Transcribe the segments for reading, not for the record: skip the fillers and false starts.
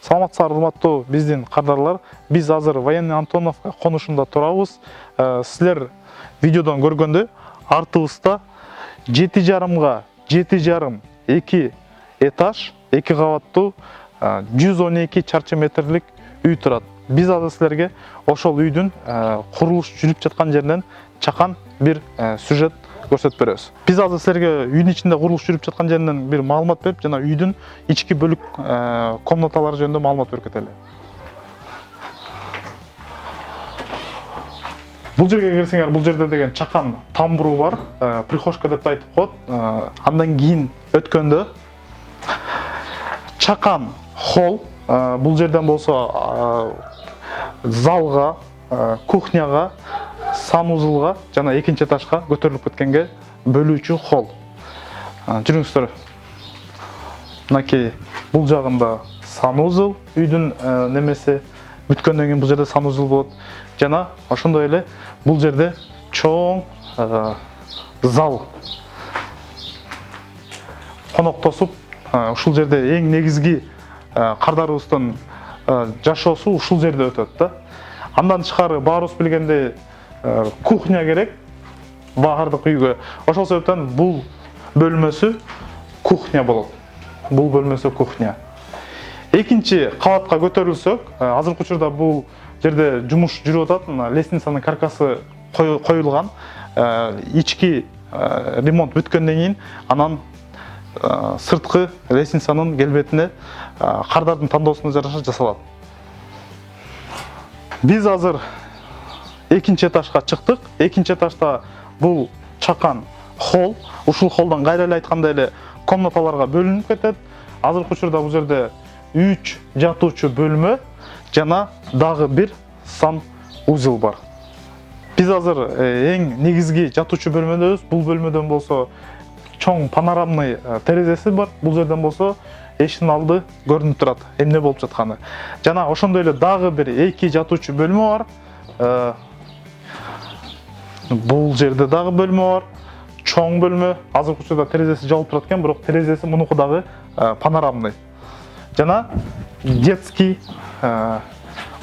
Саламатсыздар, урматтуу биздин кардарлар. Биз азыр Военный Антоновка конушунда турабыз. Силер видеодон көргөндө артыбызда 7,5 2 этаж, 2 кабаттуу 112 чарчы метрлик үй турат. Биз азыр силерге ошол үйдүн курулуш жүрүп жаткан жеринен чакан бир сюжет көрсөтүп беребиз. Биз азыр силерге үйдүн ичинде курулуш жүрүп жаткан жеринен бир маалымат берип, жана үйдүн ички бөлүк комнаталары жөнүндө маалымат берип кетели. Бул жерге кирсеңер, бул жерде деген чакан тамбуру бар, прихожка деп айтып коет. Андан кийин өткөндө чакан холл, бул жерден болсо залга, кухняга, санузылга жана экинчи этажга көтөрүлүп кеткенге бөлүүчү холл. Жүрүңүздөр. Мынакей бул жагында санузыл, үйдүн немеси бүткөндөн кийин бул жерде санузыл болот. Жана ошондой эле бул жерде чоң зал. Коноктосуп, ушул жерде эң негизги кардарыбыздын жашоосу ушул жерде өтөт да. Андан тышкары баарыбыз билгендей кухня керек баардык үйгө. Ошол себептен бул бөлмөсү кухня болот. Бул бөлмөсү кухня. Экинчи кабатка көтөрүлсөк, азыркы учурда бул жерде жумуш жүрүп атат. Лестницанын каркасы коюлган. Ички ремонт бүткөндөн кийин анан сырткы лестницанын келбетине кардардын тандоосуна жараша жасалат. Биз азыр экинчи этажга чыктык. Экинчи этажда бул чакан холл. Ушул холлдон кайра эле айткандай эле комнаталарга бөлүнүп кетет. Азыркы учурда бул жерде 3 жатуучу бөлмө жана дагы бир санузел бар. Биз азыр эң негизги жатуучу бөлмөдөбүз. Бул бөлмөдөн болсо чоң панорамный терезеси бар. Бул жерден болсо эшиктин алды көрүнүп турат, эмне болуп жатканы. Жана ошондой эле дагы бир 2 жатуучу бөлмө бар. Бул жерде дагы бөлмө бар. Чоң бөлмө. Азыркы учурда терезеси жабылып турат экен, бирок терезеси мунуку дагы панорамный. Жана детский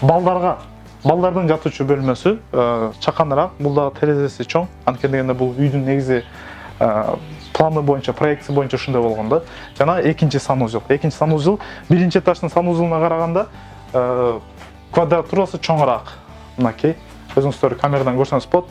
балдардын жатуучу бөлмөсү чаканыраак. Бул дагы терезеси чоң. Анткени дегенде бул үйдүн негизи планы боюнча, проекциясы боюнча ушундай болгон да. Жана экинчи санузел. Экинчи санузел биринчи этаждын санузелуна караганда квадратурасы чоңураак. Мынакей өзүңүздөр камерадан көрсөңүз болот.